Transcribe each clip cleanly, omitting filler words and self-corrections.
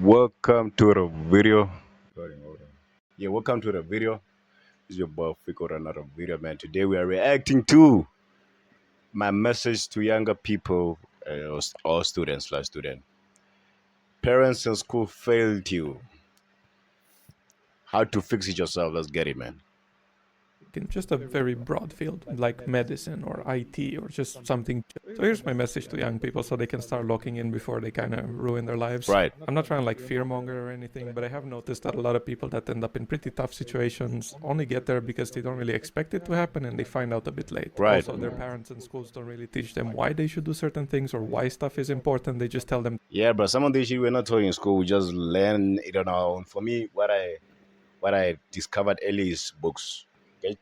Welcome to the video. Hold on. Yeah, welcome to the video. This is your boy Figo with another video, man. Today we are reacting to my message to younger people, all students, slash student. Parents in school failed you. How to fix it yourself? Let's get it, man. in just a very broad field like medicine or IT or just something. So here's my message to young people so they can start locking in before they kind of ruin their lives. Right, I'm not trying to like fearmonger or anything, but I have noticed that a lot of people that end up in pretty tough situations only get there because they don't really expect it to happen and they find out a bit late. right. Also, their parents and schools don't really teach them why they should do certain things or why stuff is important. They just tell them. Yeah, but some of the shit we're not taught in school. We just learn it on our own. For me, what I discovered early is books.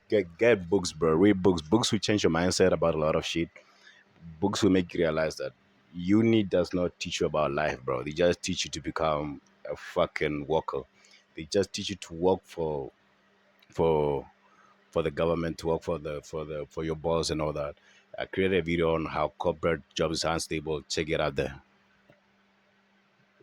Get books, bro. Read books. Books will change your mindset about a lot of shit. Books will make you realize that uni does not teach you about life, bro. They just teach you to become a fucking worker. They just teach you to work for for the government, to work for your boss and all that. I created a video on how corporate jobs are unstable. Check it out there.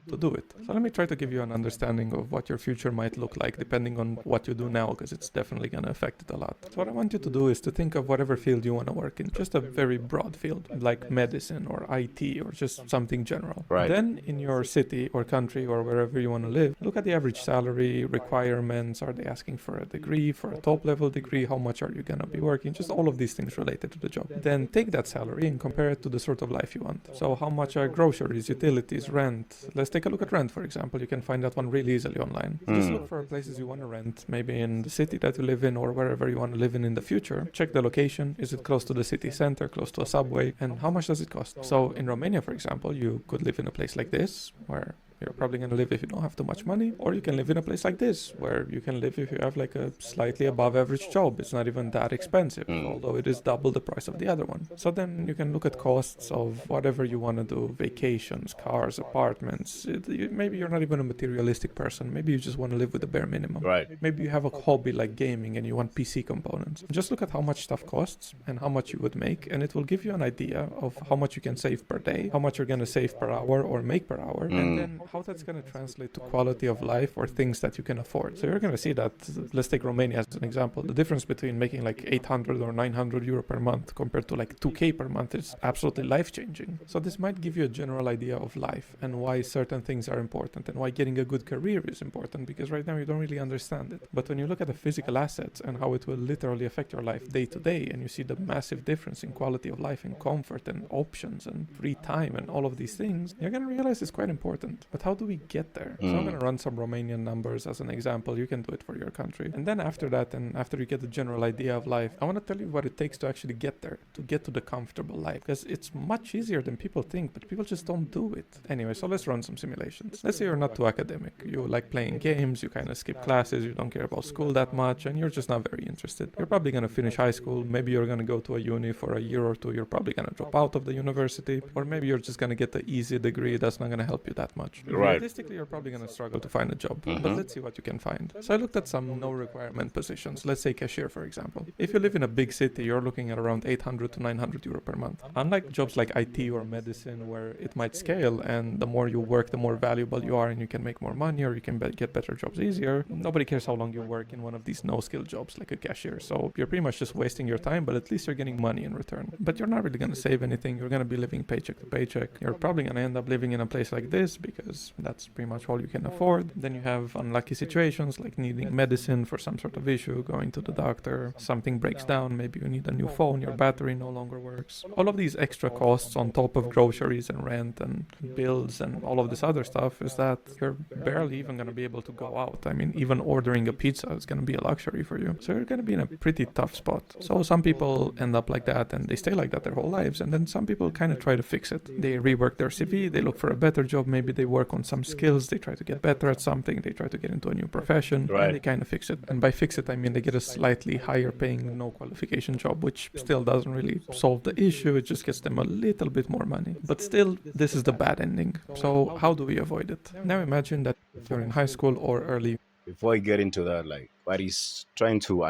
To do it. So let me try to give you an understanding of what your future might look like depending on what you do now, because it's definitely going to affect it a lot. So what I want you to do is to think of whatever field you want to work in, just a very broad field like medicine or IT or just something general. Right. Then in your city or country or wherever you want to live, look at the average salary, requirements. Are they asking for a degree, for a top level degree? How much are you going to be working? Just all of these things related to the job. Then take that salary and compare it to the sort of life you want. So how much are groceries, utilities, rent? Let's take a look at rent, for example. You can find that one really easily online. Just look for places you want to rent, maybe in the city that you live in or wherever you want to live in the future. Check the location. Is it close to the city center, close to a subway? And how much does it cost? So in Romania, for example, you could live in a place like this where you're probably going to live if you don't have too much money, or you can live in a place like this where you can live if you have like a slightly above average job. It's not even that expensive, although it is double the price of the other one. So then you can look at costs of whatever you want to do: vacations, cars, apartments. Maybe you're not even a materialistic person. Maybe you just want to live with the bare minimum. Right. Maybe you have a hobby like gaming and you want PC components. Just look at how much stuff costs and how much you would make, and it will give you an idea of how much you can save per day, how much you're going to save per hour or make per hour, and then how that's going to translate to quality of life or things that you can afford. So you're going to see that, let's take Romania as an example, the difference between making like 800 or 900 euro per month compared to like 2k per month is absolutely life-changing. So this might give you a general idea of life and why certain things are important and why getting a good career is important, because right now you don't really understand it. But when you look at the physical assets and how it will literally affect your life day to day, and you see the massive difference in quality of life and comfort and options and free time and all of these things, you're going to realize it's quite important. But how do we get there? So I'm going to run some Romanian numbers as an example. You can do it for your country. And then after that, and after you get the general idea of life, I want to tell you what it takes to actually get there, to get to the comfortable life, because it's much easier than people think, but people just don't do it. Anyway, so let's run some simulations. Let's say you're not too academic. You like playing games, you kind of skip classes, you don't care about school that much, and you're just not very interested. You're probably going to finish high school. Maybe you're going to go to a uni for a year or two. You're probably going to drop out of the university, or maybe you're just going to get the easy degree that's not going to help you that much. Right. Realistically, you're probably going to struggle to find a job, but let's see what you can find. So I looked at some no requirement positions. Let's say cashier, for example. If you live in a big city, you're looking at around 800 to 900 euro per month. Unlike jobs like IT or medicine, where it might scale and the more you work, the more valuable you are and you can make more money or you can get better jobs easier, nobody cares how long you work in one of these no-skill jobs like a cashier. So you're pretty much just wasting your time, but at least you're getting money in return. But you're not really going to save anything. You're going to be living paycheck to paycheck. You're probably going to end up living in a place like this because that's pretty much all you can afford. Then you have unlucky situations like needing medicine for some sort of issue, going to the doctor, something breaks down, maybe you need a new phone, your battery no longer works. All of these extra costs on top of groceries and rent and bills and all of this other stuff is that you're barely even going to be able to go out. I mean, even ordering a pizza is going to be a luxury for you. So you're going to be in a pretty tough spot. So some people end up like that and they stay like that their whole lives, and then some people kind of try to fix it. They rework their CV, they look for a better job, maybe they work on some skills, they try to get better at something, they try to get into a new profession, Right. and they kind of fix it. And by fix it, I mean they get a slightly higher paying, no qualification job, which still doesn't really solve the issue, it just gets them a little bit more money. But still, this is the bad ending. So how do we avoid it? Now imagine that you're in high school or early. Before you get into that, like what he's trying to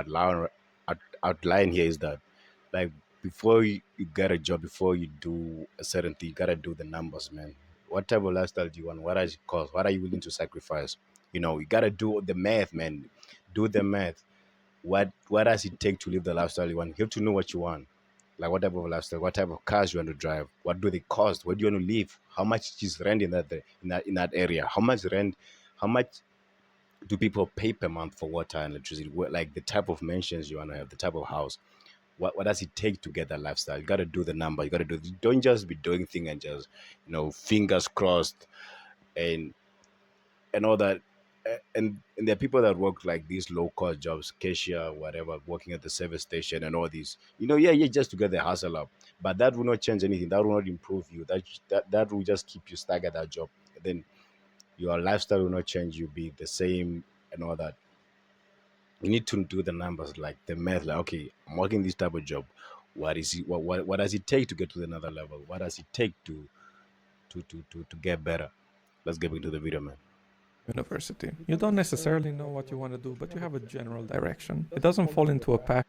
outline here is that, like, before you get a job, before you do a certain thing, you gotta do the numbers, man. What type of lifestyle do you want? What does it cost? What are you willing to sacrifice? You gotta do the math, man. Do the math. What does it take to live the lifestyle you want? You have to know what you want. Like what type of lifestyle, what type of cars you want to drive, what do they cost, where do you want to live, how much is rent in that area, how much rent, how much do people pay per month for water and electricity, like the type of mansions you want to have, the type of house. What does it take to get that lifestyle? You got to do the number. You got to do. Don't just be doing things and just fingers crossed and all that. And there are people that work like these low cost jobs, cashier, whatever, working at the service station and all these. Yeah, just to get the hustle up. But that will not change anything. That will not improve you. That will just keep you stuck at that job. Then your lifestyle will not change. You'll be the same and all that. You need to do the numbers, like the math. Like, okay, I'm working this type of job. What is it? What does it take to get to another level? What does it take to get better? Let's get into the video, man. university. You don't necessarily know what you want to do, but you have a general direction. It doesn't fall into a pack.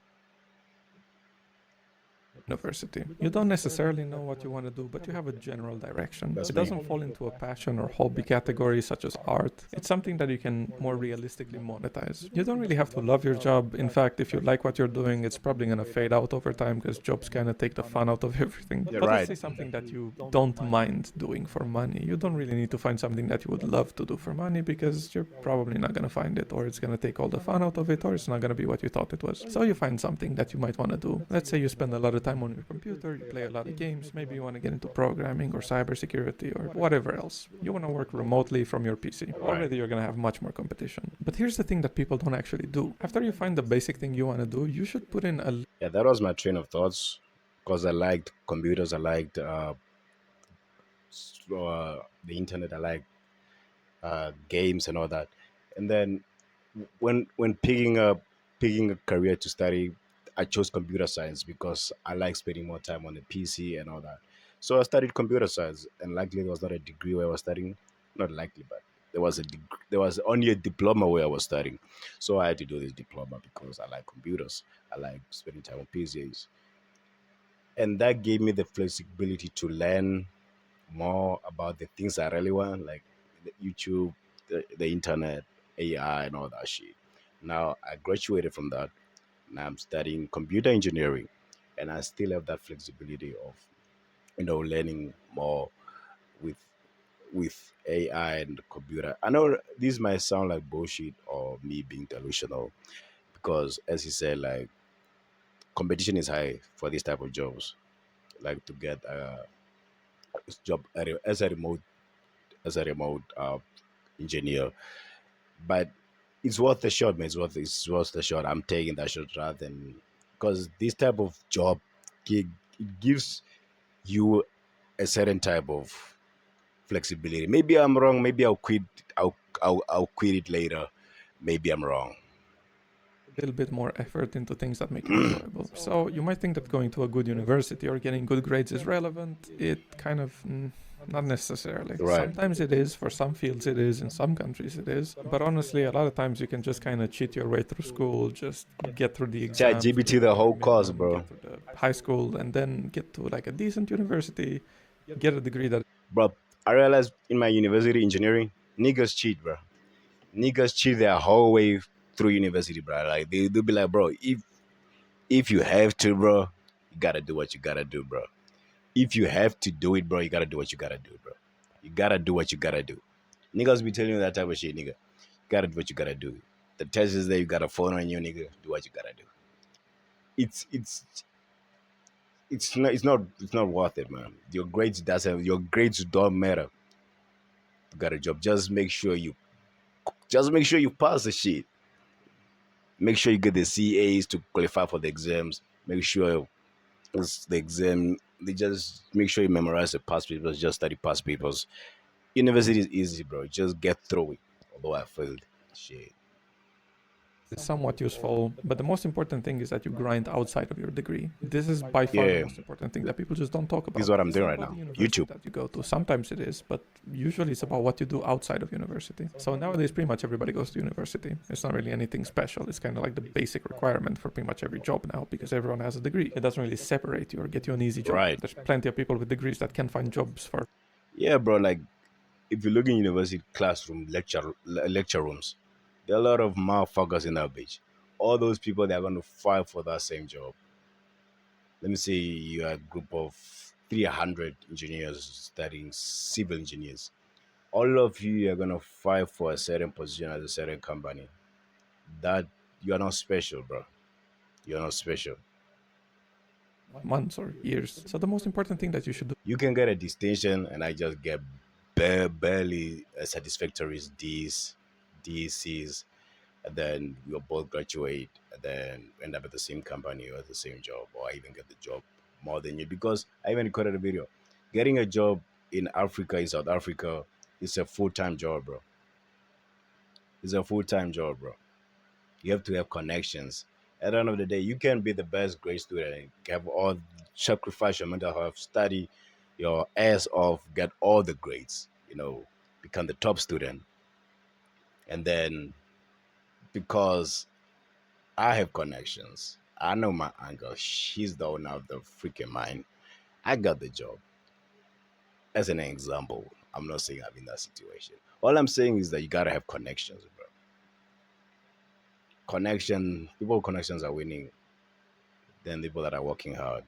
University. You don't necessarily know what you want to do, but you have a general direction. That's It me. doesn't fall into a passion or hobby category such as art. It's something that you can more realistically monetize. You don't really have to love your job. In fact, if you like what you're doing, it's probably going to fade out over time because jobs kind of take the fun out of everything. You're But right. let's say something that you don't mind doing for money. You don't really need to find something that you would love to do for money because you're probably not going to find it, or it's going to take all the fun out of it, or it's not going to be what you thought it was. So you find something that you might want to do. Let's say you spend a lot of time on your computer, you play a lot of games, maybe you want to get into programming or cybersecurity or whatever else. You want to work remotely from your PC. Already you're going to have much more competition. But here's the thing that people don't actually do. After you find the basic thing you want to do, you should put in a Yeah, that was my train of thoughts because I liked computers, I liked the internet, I liked games and all that. And then when picking a career to study, I chose computer science because I like spending more time on the PC and all that. So I studied computer science, and likely there was not a degree where I was studying. Not likely, but there was only a diploma where I was studying. So I had to do this diploma because I like computers. I like spending time on PCs, and that gave me the flexibility to learn more about the things I really want, like the YouTube, the internet, AI, and all that shit. Now I graduated from that. Now I'm studying computer engineering, and I still have that flexibility of learning more with AI and computer. I know this might sound like bullshit or me being delusional because, as you said, like competition is high for these type of jobs. Like to get a job as a remote engineer, but it's worth the shot, man. It's worth the shot. I'm taking that shot rather than because this type of job gig it gives you a certain type of flexibility. Maybe I'm wrong. Maybe I'll quit. I'll quit it later. Maybe I'm wrong. little bit more effort into things that make it enjoyable. So you might think that going to a good university or getting good grades is relevant. It kind of not necessarily. Right. Sometimes it is, for some fields it is, in some countries it is. But honestly, a lot of times you can just kind of cheat your way through school, just get through the exams, ChatGPT get the the whole course, minimum, bro. get through the high school, and then get to like a decent university, get a degree that Bro, I realized in my university engineering, niggas cheat, bro. Niggas cheat their whole way through university, bro. Like they'll be like, bro, if you have to, bro, you gotta do what you gotta do, bro. If you have to do it, bro, you gotta do what you gotta do, bro. You gotta do what you gotta do. Niggas be telling you that type of shit, nigga. You gotta do what you gotta do. The test is there, you got a phone on you, nigga. Do what you gotta do. It's not worth it, man. Your grades don't matter. You got a job. Just make sure you pass the shit. Make sure you get the CAs to qualify for the exams. Make sure it's the exam. They just make sure you memorize the past papers. Just study past papers. University is easy, bro. Just get through it. Although I failed, shit. it's somewhat useful, but the most important thing is that you grind outside of your degree. This is by far the most important thing that people just don't talk about. This is what I'm It's doing not right about now. the university YouTube. that you go to. Sometimes it is, but usually it's about what you do outside of university. So nowadays, pretty much everybody goes to university. It's not really anything special. It's kind of like the basic requirement for pretty much every job now because everyone has a degree. It doesn't really separate you or get you an easy job. Right. There's plenty of people with degrees that can find jobs for Yeah, bro. Like If you look in university classroom lecture rooms, there are a lot of motherfuckers in that bitch. All those people that are going to fight for that same job. Let me say you are a group of 300 engineers studying civil engineers. All of you are going to fight for a certain position at a certain company. That you are not special, bro. You're not special. months or years. So the most important thing that you should do You can get a distinction, and I just get barely a satisfactory D's, D's, C's, and then we'll both graduate, and then end up at the same company or the same job, or I even get the job more than you. Because I even recorded a video. Getting a job in Africa, in South Africa, is a full-time job, bro. It's a full-time job, bro. You have to have connections. At the end of the day, you can be the best grade student, have all sacrifice your mental health, study your ass off, get all the grades, become the top student. And then because I have connections, I know my uncle, she's the owner of the freaking mine. I got the job. As an example, I'm not saying I'm in that situation. All I'm saying is that you gotta have connections, bro. People with connections are winning than people that are working hard.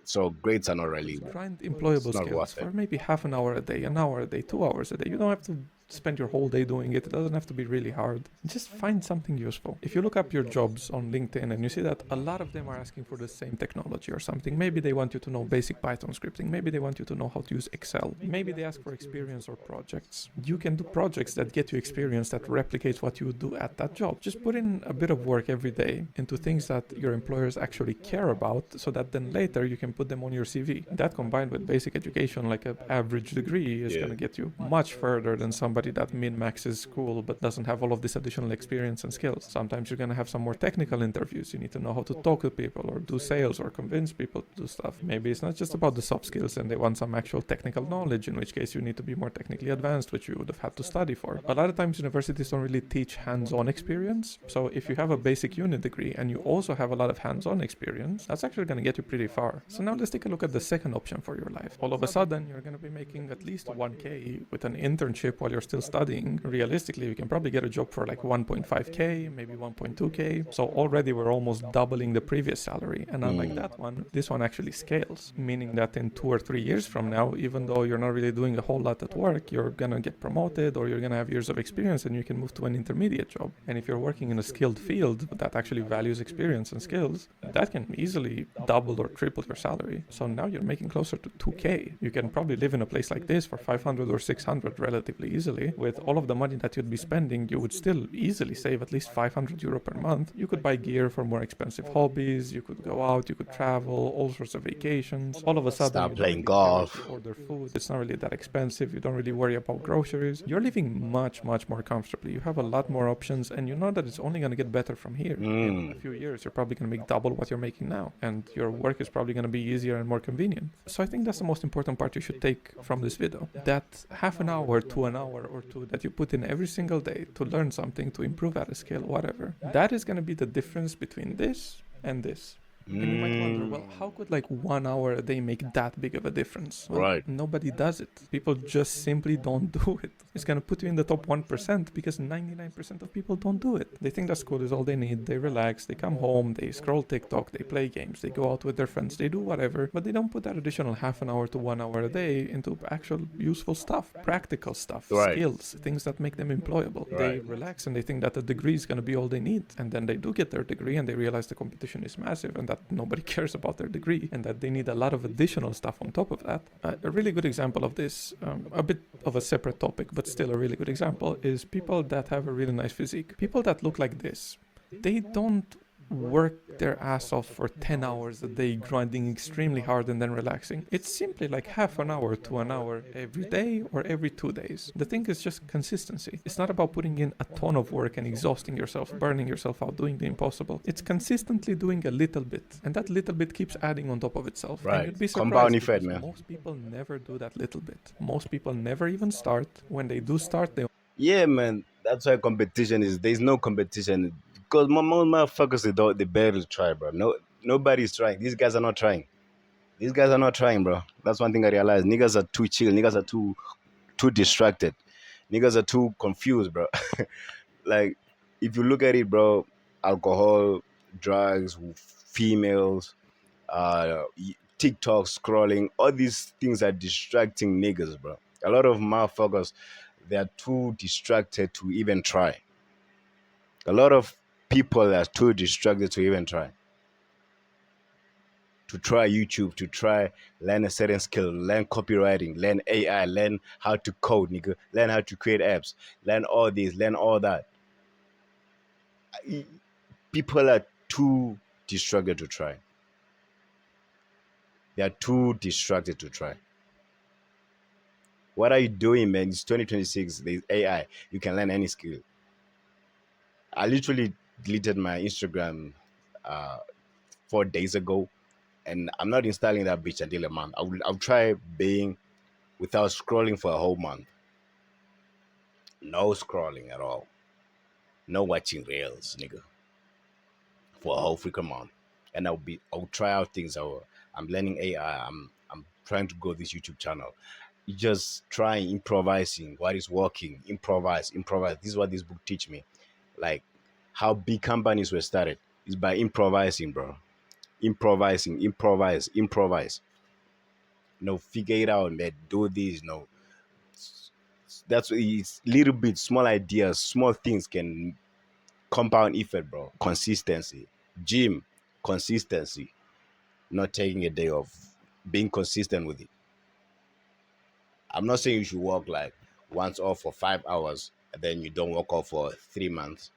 So grades are not really, grind it's employable not skills worth it. for maybe half an hour a day, an hour a day, 2 hours a day. You don't have to spend your whole day doing it. It doesn't have to be really hard. Just find something useful. If you look up your jobs on LinkedIn and you see that a lot of them are asking for the same technology or something, maybe they want you to know basic Python scripting, maybe they want you to know how to use Excel, maybe they ask for experience or projects. You can do projects that get you experience that replicates what you would do at that job. Just put in a bit of work every day into things that your employers actually care about so that then later you can put them on your CV. That combined with basic education, like an average degree, is going to get you much further than somebody that min-maxes school but doesn't have all of this additional experience and skills. Sometimes you're going to have some more technical interviews. You need to know how to talk to people or do sales or convince people to do stuff. Maybe it's not just about the soft skills and they want some actual technical knowledge, in which case you need to be more technically advanced, which you would have had to study for. A lot of times universities don't really teach hands-on experience. So if you have a basic unit degree and you also have a lot of hands-on experience, that's actually going to get you pretty far. So now let's take a look at the second option for your life. All of a sudden, you're going to be making at least 1K with an internship while you're still studying. Realistically, you can probably get a job for like 1.5K, maybe 1.2K. So already we're almost doubling the previous salary. And unlike that one, this one actually scales, meaning that in 2 or 3 years from now, even though you're not really doing a whole lot at work, you're going to get promoted or you're going to have years of experience and you can move to an intermediate job. And if you're working in a skilled field that actually values experience and skills, that can easily double or triple your salary. So now you're making closer to 2K. You can probably live in a place like this for 500 or 600 relatively easily. With all of the money that you'd be spending, you would still easily save at least 500 euro per month. You could buy gear for more expensive hobbies, you could go out, you could travel, all sorts of vacations. All of a sudden, Start you don't playing really care if you golf. order food. It's not really that expensive. You don't really worry about groceries. You're living much, much more comfortably. You have a lot more options, and you know that it's only going to get better from here. In a few years, you're probably going to make double what you're making now, and your work is probably going to be easier and more convenient. So I think that's the most important part you should take from this video. That half an hour to an hour or two that you put in every single day to learn something, to improve at a skill, whatever, that is going to be the difference between this and this. And you might wonder, well, how could like 1 hour a day make that big of a difference? Well, Right. nobody does it. People just simply don't do it. It's going to put you in the top 1% because 99% of people don't do it. They think that school is all they need. They relax, they come home, they scroll TikTok, they play games, they go out with their friends, they do whatever, but they don't put that additional half an hour to 1 hour a day into actual useful stuff, practical stuff, Right. skills, things that make them employable. They relax and they think that the degree is going to be all they need. And then they do get their degree and they realize the competition is massive and that nobody cares about their degree and that they need a lot of additional stuff on top of that. A really good example of this, a bit of a separate topic, but still a really good example, is people that have a really nice physique. People that look like this, they don't work their ass off for 10 hours a day, grinding extremely hard and then relaxing. It's simply like half an hour to an hour every day or every 2 days. The thing is just consistency. It's not about putting in a ton of work and exhausting yourself, burning yourself out, doing the impossible. It's consistently doing a little bit, and that little bit keeps adding on top of itself. Right. And you'd be Compound surprised effect, because man. most people never do that little bit. Most people never even start. When they do start, they Yeah, man. That's why competition is. There's no competition because most motherfuckers they barely try, bro. Nobody's trying. These guys are not trying. These guys are not trying, bro. That's one thing I realized. Niggas are too chill. Niggas are too. too distracted. Niggas are too confused, bro. Like, if you look at it, bro, alcohol, drugs, females, TikTok scrolling, all these things are distracting niggas, bro. A lot of motherfuckers, they are too distracted to even try. A lot of people are too distracted to even try. To try YouTube, to try learn a certain skill, learn copywriting, learn AI, learn how to code, nigga, learn how to create apps, learn all this, learn all that. People are too distracted to try. They are too distracted to try. What are you doing, man? It's 2026. There's AI. You can learn any skill. I literally deleted my Instagram uh, 4 days ago, and I'm not installing that bitch until a month. I'll try being without scrolling for a whole month. No scrolling at all. No watching reels, nigga, for a whole freaking month. And I'll try out things. I'm learning AI. I'm trying to grow this YouTube channel. You just try improvising what is working. Improvise. This is what this book teach me. Like how big companies were started is by improvising, bro. Improvising, improvise. No, figure it out, man. Do this. No, that's it's little bit small ideas, small things can compound effect, bro. Consistency, gym, consistency. Not taking a day off, being consistent with it. I'm not saying you should work like once off for 5 hours and then you don't work off for 3 months.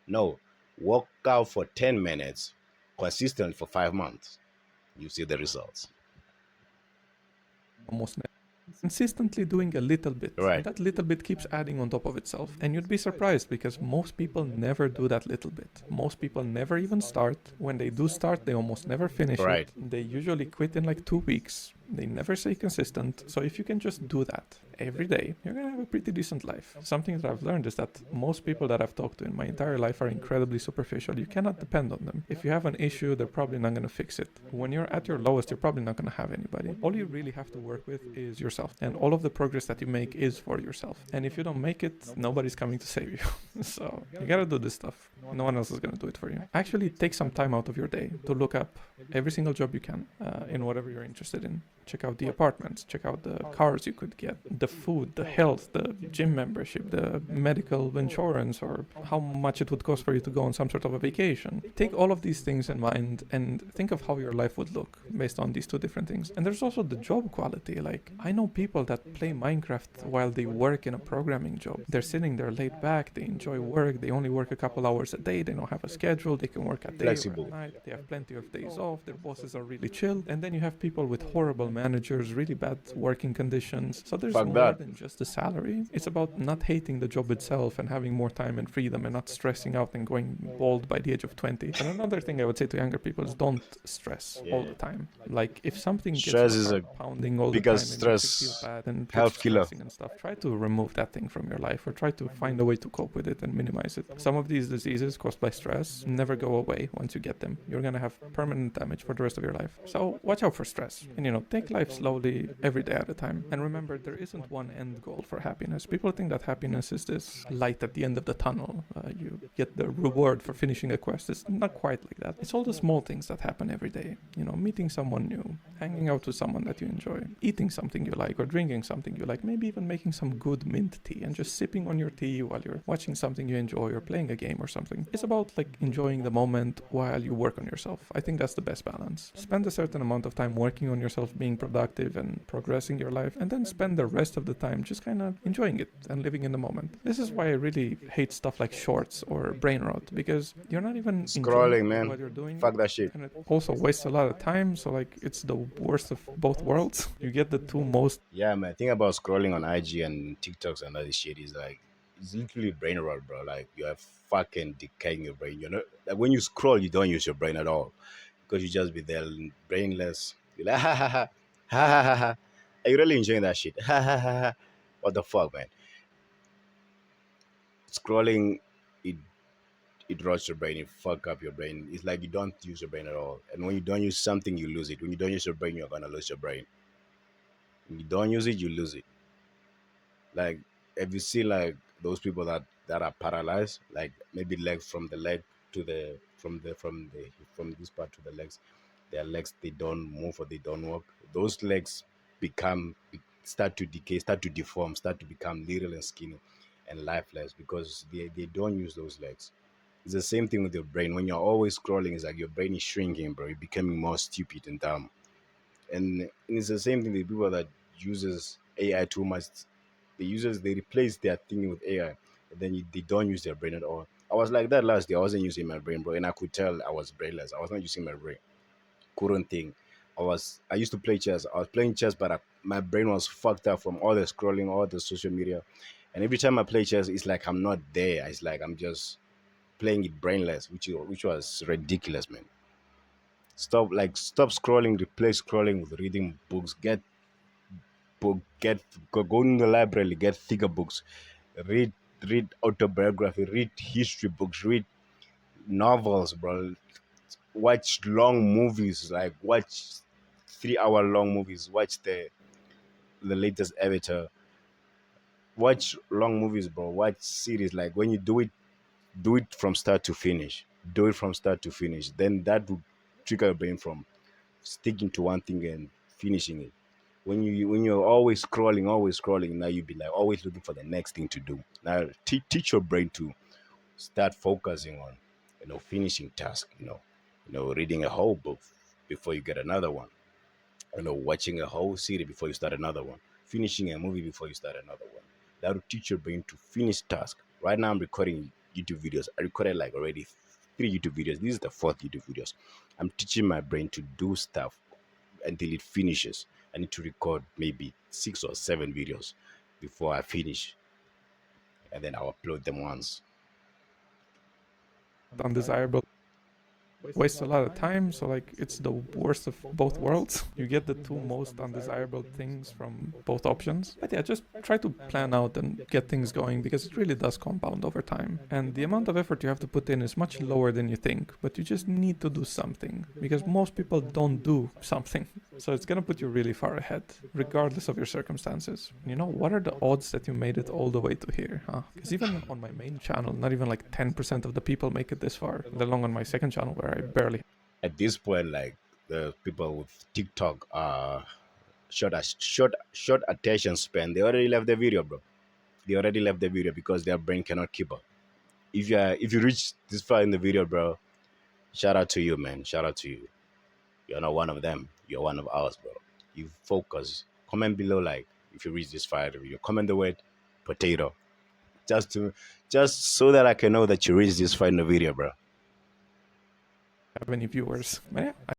No, work out for 10 minutes, consistent for 5 months. You see the results. almost consistently doing a little bit, and Right, that little bit keeps adding on top of itself. And you'd be surprised because most people never do that little bit. Most people never even start. When they do start, they almost never finish right. it. They usually quit in like 2 weeks. They never stay consistent. So if you can just do that every day, you're gonna have a pretty decent life. Something that I've learned is that most people that I've talked to in my entire life are incredibly superficial. You cannot depend on them. If you have an issue, they're probably not gonna fix it. When you're at your lowest, you're probably not gonna have anybody. All you really have to work with is yourself. And all of the progress that you make is for yourself. And if you don't make it, nobody's coming to save you. So you gotta do this stuff. No one else is gonna do it for you. Actually, take some time out of your day to look up every single job you can in whatever you're interested in. Check out the apartments, check out the cars you could get, the food, the health, the gym membership, the medical insurance, or how much it would cost for you to go on some sort of a vacation. Take all of these things in mind and think of how your life would look based on these two different things. And there's also the job quality. Like, I know people that play Minecraft while they work in a programming job. They're sitting there laid back, they enjoy work, they only work a couple hours a day, they don't have a schedule, they can work at day or Flexible. at night, they have plenty of days off, their bosses are really chill. And then you have people with horrible managers, really bad working conditions. So there's Fuck more that. than just the salary. It's about not hating the job itself and having more time and freedom and not stressing out and going bald by the age of 20. And another thing I would say to younger people is don't stress all the time. Like, if something gets Stress your is a heart pounding all the time biggest and makes you stress feel bad and health gets killer. stressing and stuff, try to remove that thing from your life or try to find a way to cope with it and minimize it. Some of these diseases caused by stress never go away once you get them. You're gonna have permanent damage for the rest of your life. So watch out for stress. And take life slowly every day at a time. And remember, there isn't one end goal for happiness. People think that happiness is this light at the end of the tunnel. You get the reward for finishing a quest. It's not quite like that. It's all the small things that happen every day. Meeting someone new, hanging out with someone that you enjoy, eating something you like or drinking something you like, maybe even making some good mint tea and just sipping on your tea while you're watching something you enjoy or playing a game or something. It's about like enjoying the moment while you work on yourself. I think that's the best balance. Spend a certain amount of time working on yourself, being productive and progressing your life, and then spend the rest of the time just kind of enjoying it and living in the moment. This is why I really hate stuff like shorts or brain rot, because you're not even enjoying Scrolling, man. what you're doing. Fuck that shit. And it also wastes a lot of time, so like it's the worst of both worlds. You get the two most. Yeah, man. Thing about scrolling on IG and TikToks and all this shit is like it's literally brain rot, bro. Like you are fucking decaying your brain. Like when you scroll, you don't use your brain at all because you just be there brainless. You're like ha ha ha ha ha ha ha. Are you really enjoying that shit? Ha ha ha ha. What the fuck, man? Scrolling, it it rots your brain. It fuck up your brain. It's like you don't use your brain at all. And when you don't use something, you lose it. When you don't use your brain, you're gonna lose your brain. When you don't use it, you lose it. Like, have you seen like those people that are paralyzed, like maybe legs from the leg to the from this part to the legs, their legs they don't move or they don't walk. Those legs become start to decay, start to deform, start to become little and skinny and lifeless because they don't use those legs. It's the same thing with your brain. When you're always scrolling, it's like your brain is shrinking, bro. You're becoming more stupid and dumb. And it's the same thing with people that uses AI too much. They replace their thinking with AI, and then they don't use their brain at all. I was like that last year. I wasn't using my brain, bro, and I could tell I was brainless. I was not using my brain. Couldn't think. I used to play chess. I was playing chess, but my brain was fucked up from all the scrolling, all the social media, and every time I play chess, it's like I'm not there. It's like I'm just playing it brainless, which was ridiculous, man. Stop scrolling, replace scrolling with reading books. Go in the library, get thicker books, read read autobiography, read history books, read novels, bro. Watch long movies, like watch 3 hour long movies. Watch the latest Avatar. Watch long movies, bro. Watch series. Like when you do it from start to finish. Do it from start to finish. Then that would trigger your brain from sticking to one thing and finishing it. When you're always scrolling, now you'll be like always looking for the next thing to do. Now teach your brain to start focusing on, finishing task. Reading a whole book before you get another one. Watching a whole series before you start another one. Finishing a movie before you start another one. That will teach your brain to finish task. Right now, I'm recording YouTube videos. I recorded like already 3 YouTube videos. This is the fourth YouTube videos. I'm teaching my brain to do stuff until it finishes. I need to record maybe 6 or 7 videos before I finish, and then I'll upload them once. Undesirable wastes a lot of time. So like it's the worst of both worlds. You get the two most undesirable things from both options. But yeah, just try to plan out and get things going because it really does compound over time. And the amount of effort you have to put in is much lower than you think. But you just need to do something because most people don't do something. So it's gonna put you really far ahead, regardless of your circumstances. What are the odds that you made it all the way to here, huh? Because even on my main channel, not even like 10% of the people make it this far, let alone on my second channel where I barely. At this point, like the people with TikTok short attention span, they already left the video, bro. They already left the video because their brain cannot keep up. If you reach this far in the video, bro, shout out to you, man. Shout out to you. You're not one of them. You're one of ours, bro. You focus. Comment below, like if you reach this far in the video. Comment the word potato, just to just so that I can know that you reached this far in the video, bro. Have any viewers. But yeah,